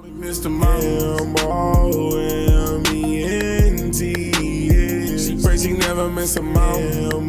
Mr. M-O-M-E-N-T. She prays she never miss a M-O-M-E-N.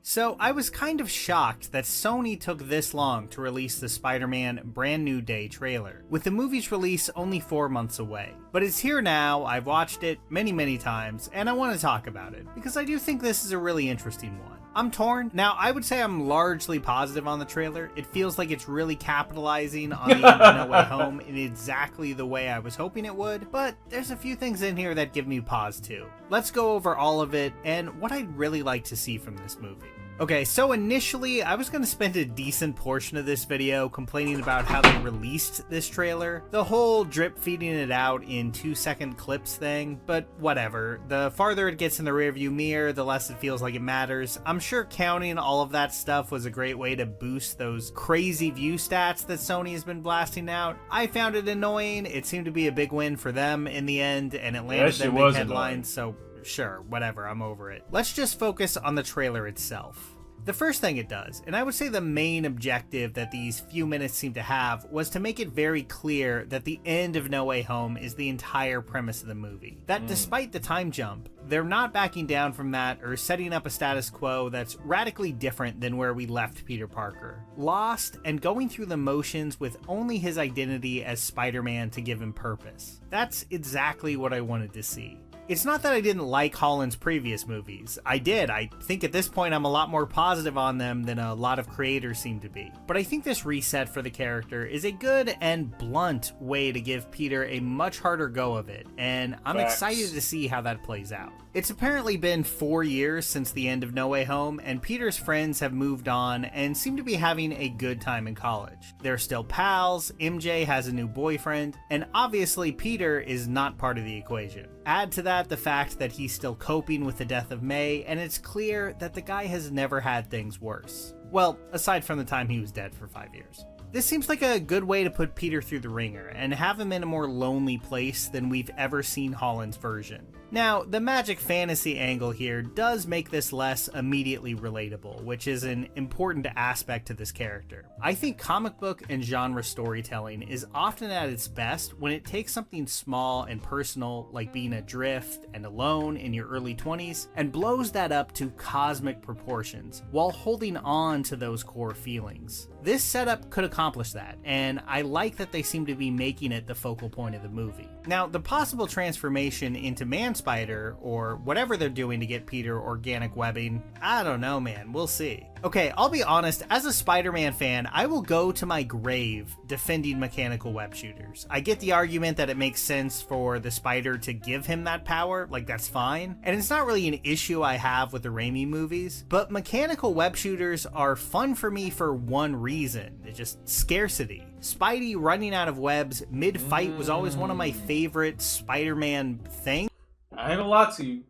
So I was kind of shocked that Sony took this long to release the Spider-Man Brand New Day trailer, with the movie's release only 4 months away. But it's here now, I've watched it many times, and I want to talk about it, because I do think this is a really interesting one. I'm torn. Now, I would say I'm largely positive on the trailer. It feels like it's really capitalizing on the end of No Way Home in exactly the way I was hoping it would, but there's a few things in here that give me pause too. Let's go over all of it and what I'd really like to see from this movie. Okay, so initially, I was going to spend a decent portion of this video complaining about how they released this trailer, the whole drip feeding it out in 2-second clips thing, but whatever. The farther it gets in the rearview mirror, the less it feels like it matters. I'm sure counting all of that stuff was a great way to boost those crazy view stats that Sony has been blasting out. I found it annoying. It seemed to be a big win for them in the end, and it landed them big headlines, so sure, whatever, I'm over it. Let's just focus on the trailer itself. The first thing it does, and I would say the main objective that these few minutes seem to have, was to make it very clear that the end of No Way Home is the entire premise of the movie. That despite the time jump, they're not backing down from that or setting up a status quo that's radically different than where we left Peter Parker. Lost and going through the motions with only his identity as Spider-Man to give him purpose. That's exactly what I wanted to see. It's not that I didn't like Holland's previous movies. I did. I think at this point I'm a lot more positive on them than a lot of creators seem to be. But I think this reset for the character is a good and blunt way to give Peter a much harder go of it, and I'm excited to see how that plays out. It's apparently been 4 years since the end of No Way Home, and Peter's friends have moved on and seem to be having a good time in college. They're still pals, MJ has a new boyfriend, and obviously Peter is not part of the equation. Add to that the fact that he's still coping with the death of May, and it's clear that the guy has never had things worse. Well, aside from the time he was dead for 5 years. This seems like a good way to put Peter through the ringer and have him in a more lonely place than we've ever seen Holland's version. Now, the magic fantasy angle here does make this less immediately relatable, which is an important aspect to this character. I think comic book and genre storytelling is often at its best when it takes something small and personal, like being adrift and alone in your early 20s, and blows that up to cosmic proportions while holding on to those core feelings. This setup could accomplish that, and I like that they seem to be making it the focal point of the movie. Now, the possible transformation into Man-Spider, or whatever they're doing to get Peter organic webbing, I don't know, man, we'll see. Okay, I'll be honest, as a Spider-Man fan, I will go to my grave defending mechanical web shooters. I get the argument that it makes sense for the Spider to give him that power, like that's fine, and it's not really an issue I have with the Raimi movies, but mechanical web shooters are fun for me for one reason, it's just scarcity. Spidey running out of webs mid-fight was always one of my favorite Spider-Man things. I ain't gonna lie to you,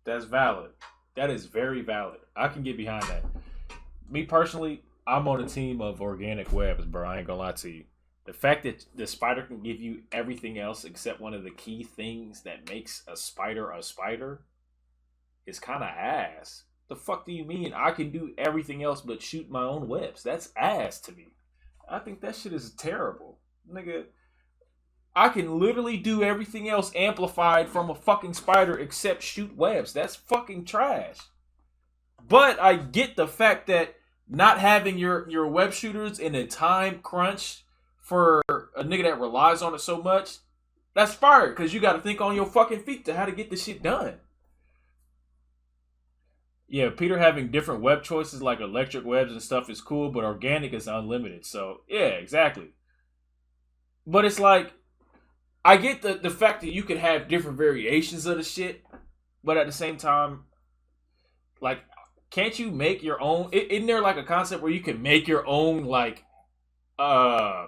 that's valid. That is very valid. I can get behind that. Me personally, I'm on a team of organic webs, bro. I ain't gonna lie to you. The fact that the spider can give you everything else except one of the key things that makes a spider is kind of ass. The fuck do you mean I can do everything else but shoot my own webs? That's ass to me. I think that shit is terrible. Nigga, I can literally do everything else amplified from a fucking spider except shoot webs. That's fucking trash. But I get the fact that not having your web shooters in a time crunch for a nigga that relies on it so much, that's fire, because you got to think on your fucking feet to how to get this shit done. Yeah, Peter having different web choices like electric webs and stuff is cool, but organic is unlimited. So, yeah, exactly. But it's like, I get the fact that you can have different variations of the shit, but at the same time, like, can't you make your own? Isn't there like a concept where you can make your own, like, the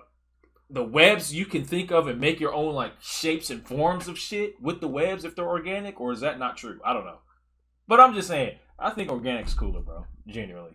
webs you can think of and make your own, like, shapes and forms of shit with the webs if they're organic? Or is that not true? I don't know. But I'm just saying, I think organic's cooler, bro. Genuinely.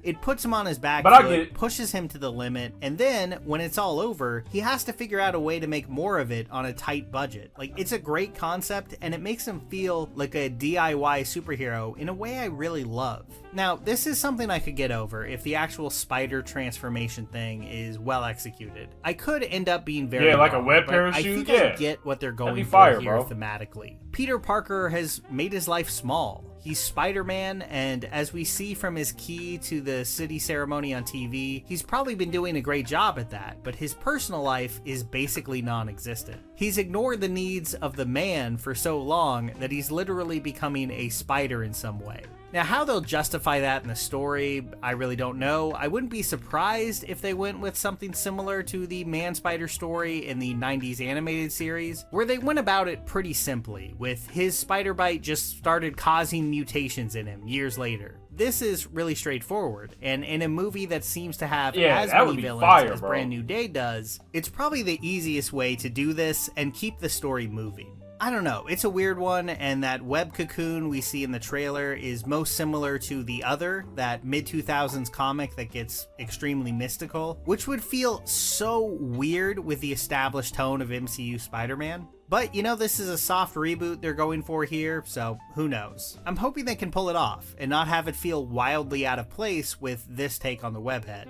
It puts him on his back But I foot, get it. pushes him to the limit, and then, when it's all over, he has to figure out a way to make more of it on a tight budget. Like, it's a great concept, and it makes him feel like a DIY superhero in a way I really love. Now, this is something I could get over if the actual spider transformation thing is well executed. I could end up being very Yeah, like a wrong, web but parachute? I think I Yeah. get what they're going be for fire, here bro. thematically. Peter Parker has made his life small. He's Spider-Man, and as we see from his key to the city ceremony on TV, he's probably been doing a great job at that, but his personal life is basically non-existent. He's ignored the needs of the man for so long that he's literally becoming a spider in some way. Now, how they'll justify that in the story, I really don't know. I wouldn't be surprised if they went with something similar to the Man-Spider story in the 90s animated series, where they went about it pretty simply, with his spider bite just started causing mutations in him years later. This is really straightforward, and in a movie that seems to have as that would many be villains fire, as bro. Brand New Day does, it's probably the easiest way to do this and keep the story moving. I don't know, it's a weird one, and that web cocoon we see in the trailer is most similar to the other, that mid-2000s comic that gets extremely mystical, which would feel so weird with the established tone of MCU Spider-Man. But, you know, this is a soft reboot they're going for here, so who knows. I'm hoping they can pull it off, and not have it feel wildly out of place with this take on the webhead.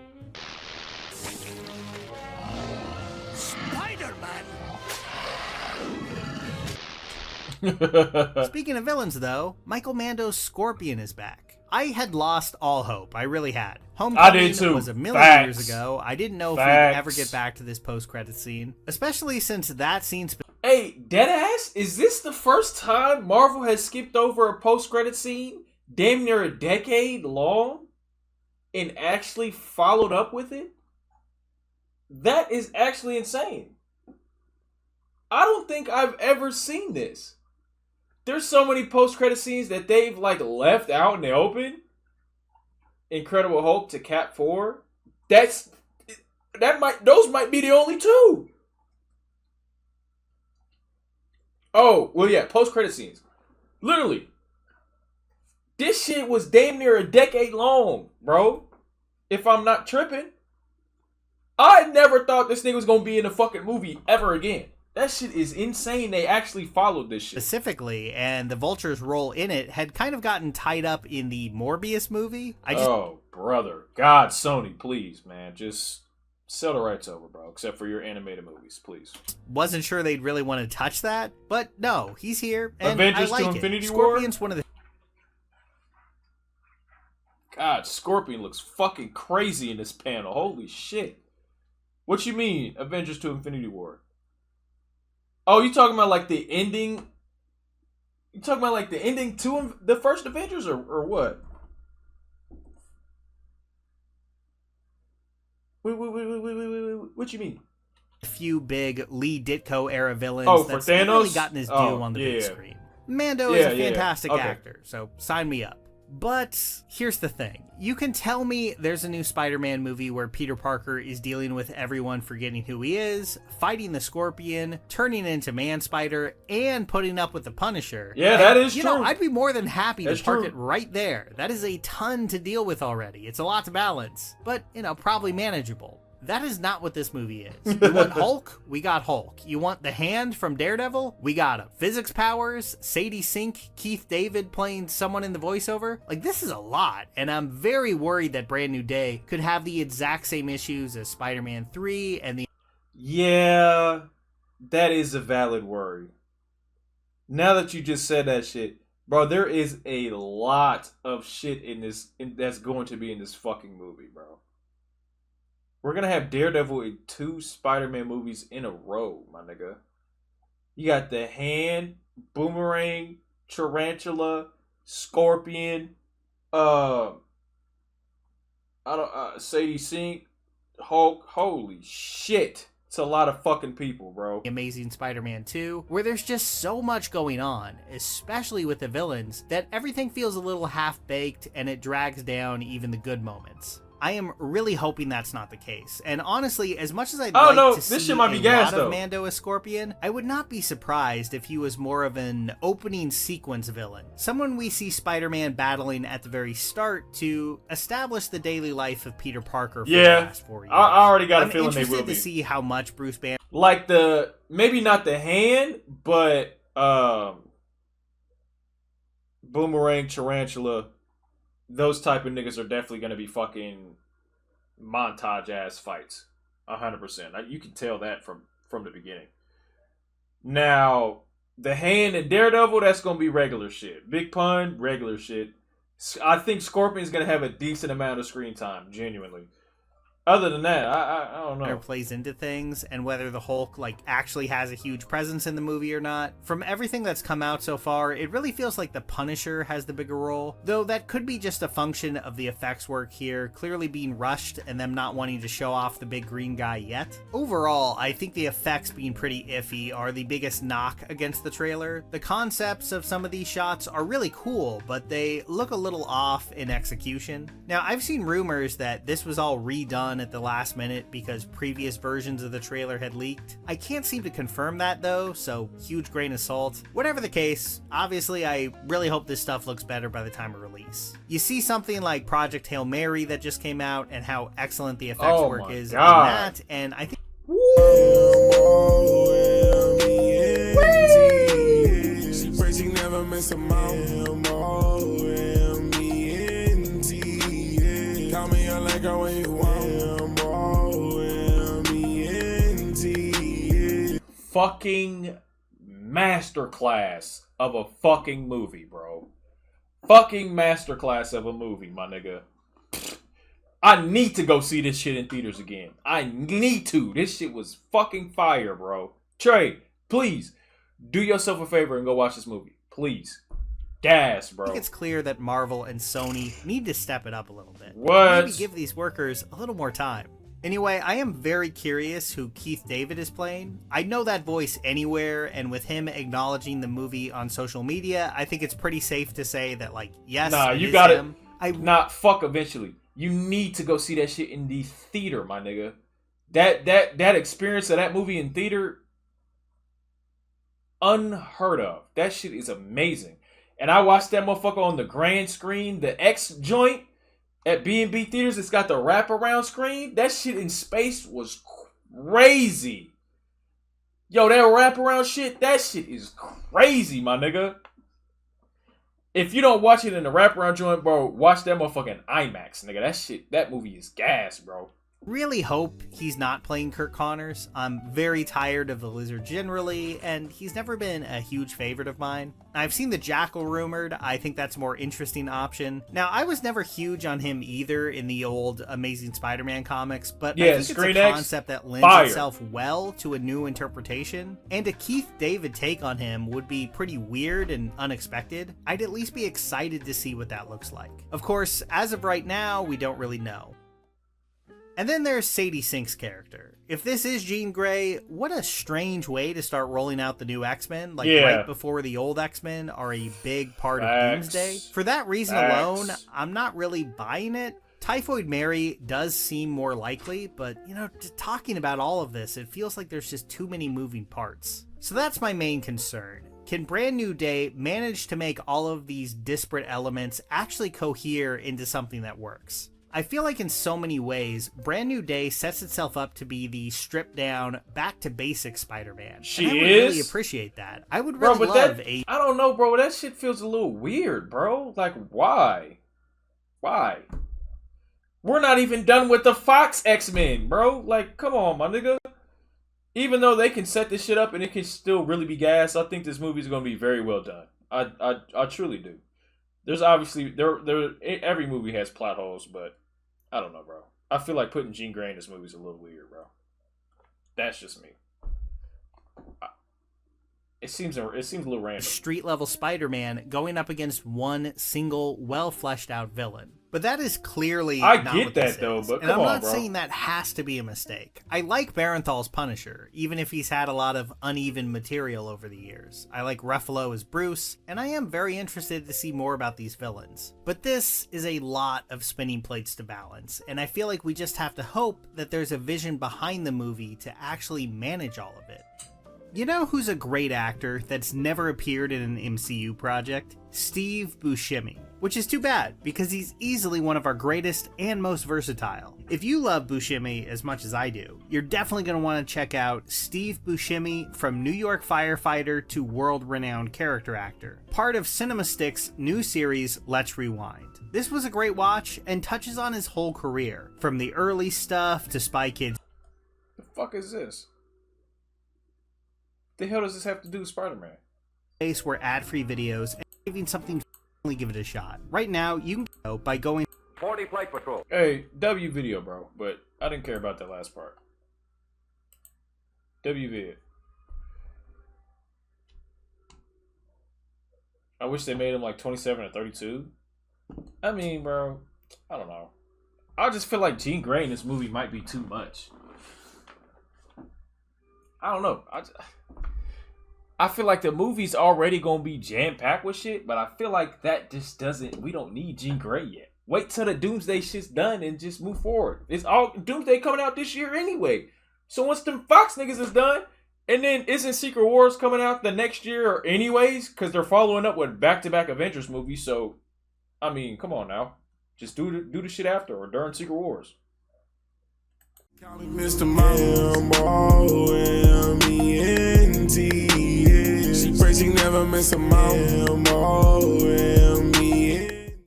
Speaking of villains, though, Michael Mando's Scorpion is back. I had lost all hope. I really had. Homecoming did too. was a million Facts. years ago. I didn't know if Facts. we'd ever get back to this post-credit scene, especially since that scene Hey, deadass, is this the first time Marvel has skipped over a post-credit scene damn near a decade long and actually followed up with it? That is actually insane. I don't think I've ever seen this. There's so many post-credit scenes that they've like left out in the open. Incredible Hulk to Cap 4. Those might be the only two. Oh, well yeah, post-credit scenes. Literally. This shit was damn near a decade long, bro. If I'm not tripping. I never thought this nigga was gonna be in a fucking movie ever again. That shit is insane. They actually followed this shit. specifically, and the Vulture's role in it had kind of gotten tied up in the Morbius movie. Oh, brother. God, Sony, please, man. Just sell the rights over, bro. Except for your animated movies, please. wasn't sure they'd really want to touch that, but no, he's here, and Avengers I like to it. Infinity War? Scorpion's one of the God, Scorpion looks fucking crazy in this panel. Holy shit. What you mean, Avengers to Infinity War? Oh, you talking about like the ending? You talking about like the ending to the first Avengers or what? Wait. What you mean? few big Lee Ditko era villains Oh, for that's really Thanos? gotten his due Oh, on the yeah. big screen. Mando is a Yeah. fantastic Okay. actor, so sign me up. But here's the thing. You can tell me there's a new Spider-Man movie where Peter Parker is dealing with everyone forgetting who he is, fighting the Scorpion, turning into Man-Spider, and putting up with the Punisher. Yeah, And, that is you know, true. I'd be more than happy That's to park true. it right there. That is a ton to deal with already. It's a lot to balance, but, you know, probably manageable. That is not what this movie is. You want Hulk? We got Hulk. You want the Hand from Daredevil? We got him. Physics powers, Sadie Sink, Keith David playing someone in the voiceover? Like, this is a lot, and I'm very worried that Brand New Day could have the exact same issues as Spider-Man 3 and the Yeah, that is a valid worry. Now that you just said that shit, bro, there is a lot of shit that's going to be in this fucking movie, bro. We're gonna have Daredevil in 2 Spider-Man movies in a row, my nigga. You got the Hand, Boomerang, Tarantula, Scorpion, Sadie Sink, Hulk. Holy shit. It's a lot of fucking people, bro. Amazing Spider-Man 2, where there's just so much going on, especially with the villains, that everything feels a little half-baked and it drags down even the good moments. I am really hoping that's not the case. And honestly, as much as I'd Oh like no, to this see shit might be a gas lot though. of Mando as Scorpion, I would not be surprised if he was more of an opening sequence villain. Someone we see Spider-Man battling at the very start to establish the daily life of Peter Parker for the last 4 years. I already got a feeling they will I'm interested be. to see how much Bruce Banner... Like maybe not the hand, but Boomerang, Tarantula, those type of niggas are definitely going to be fucking montage ass fights. 100%. You can tell that from the beginning. Now, the hand and Daredevil, that's going to be regular shit. Big Pun, regular shit. I think Scorpion's going to have a decent amount of screen time, genuinely. Other than that, I don't know. Plays into things and whether the Hulk actually has a huge presence in the movie or not. From everything that's come out so far, it really feels like the Punisher has the bigger role, though that could be just a function of the effects work here clearly being rushed and them not wanting to show off the big green guy yet. Overall, I think the effects being pretty iffy are the biggest knock against the trailer. The concepts of some of these shots are really cool, but they look a little off in execution. Now, I've seen rumors that this was all redone at the last minute because previous versions of the trailer had leaked. I can't seem to confirm that though, so huge grain of salt. Whatever the case, obviously I really hope this stuff looks better by the time of release. You see something like Project Hail Mary that just came out and how excellent the effects work is in that, and I think She prays she never miss a moment. Call me on like I when you want. Fucking masterclass of a fucking movie, bro. Fucking masterclass of a movie, my nigga. I need to go see this shit in theaters again. I need to. This shit was fucking fire, bro. Trey, please do yourself a favor and go watch this movie. Please. Gas, bro. I think it's clear that Marvel and Sony need to step it up a little bit. What? Maybe give these workers a little more time. Anyway, I am very curious who Keith David is playing. I know that voice anywhere, and with him acknowledging the movie on social media, I think it's pretty safe to say that, yes, you got him. Fuck eventually. You need to go see that shit in the theater, my nigga. That experience of that movie in theater, unheard of. That shit is amazing. And I watched that motherfucker on the grand screen, the X joint at B&B Theaters. It's got the wraparound screen. That shit in space was crazy. Yo, that wraparound shit, that shit is crazy, my nigga. If you don't watch it in the wraparound joint, bro, watch that motherfucking IMAX, nigga. That movie is gas, bro. Really hope he's not playing Kirk Connors. I'm very tired of the Lizard generally, and he's never been a huge favorite of mine. I've seen the Jackal rumored. I think that's a more interesting option. Now, I was never huge on him either in the old Amazing Spider-Man comics, but I think Screen it's a X, concept that lends fire. itself well to a new interpretation, and a Keith David take on him would be pretty weird and unexpected. I'd at least be excited to see what that looks like. Of course, as of right now, we don't really know. And then there's Sadie Sink's character. If this is Jean Grey, what a strange way to start rolling out the new X-Men, right before the old X-Men are a big part of Doomsday. For that reason alone, I'm not really buying it. Typhoid Mary does seem more likely, but, just talking about all of this, it feels like there's just too many moving parts. So that's my main concern. Can Brand New Day manage to make all of these disparate elements actually cohere into something that works? I feel like in so many ways, Brand New Day sets itself up to be the stripped down, back to basics Spider-Man. I would really appreciate that. I would really love I don't know, bro. That shit feels a little weird, bro. Like, why? Why? We're not even done with the Fox X-Men, bro. Like, come on, my nigga. Even though they can set this shit up and it can still really be gas, I think this movie's gonna be very well done. I truly do. There's obviously every movie has plot holes, but I don't know, bro. I feel like putting Jean Grey in this movie is a little weird, bro. That's just me. It seems a little random. Street level Spider-Man going up against one single, well fleshed out villain. But that is clearly I not get what that this though, is. but and come I'm on, not bro. saying that has to be a mistake. I like Barenthal's Punisher, even if he's had a lot of uneven material over the years. I like Ruffalo as Bruce, and I am very interested to see more about these villains. But this is a lot of spinning plates to balance, and I feel like we just have to hope that there's a vision behind the movie to actually manage all of it. You know who's a great actor that's never appeared in an MCU project? Steve Buscemi. Which is too bad, because he's easily one of our greatest and most versatile. If you love Buscemi as much as I do, you're definitely going to want to check out Steve Buscemi, from New York firefighter to world-renowned character actor, part of CinemaStick's new series Let's Rewind. This was a great watch and touches on his whole career, from the early stuff to Spy Kids. The fuck is this? The hell does this have to do with Spider-Man? Were ad-free videos and giving something to give it a shot. Right now, you can go by going 40 Flight Patrol. Hey, W video, bro, but I didn't care about that last part. W vid. I wish they made him like 27 or 32. I mean, bro, I don't know. I just feel like Jean Grey in this movie might be too much. I don't know. I feel like the movie's already gonna be jam-packed with shit, but I feel like that just doesn't. We don't need Jean Grey yet. Wait till the Doomsday shit's done and just move forward. It's all Doomsday coming out this year anyway. So once them Fox niggas is done, and then isn't Secret Wars coming out the next year anyways? Because they're following up with back-to-back Avengers movies. So, I mean, come on now, just do the shit after or during Secret Wars. Mr. M-O-M-E-N-T. She prays she never miss a moment.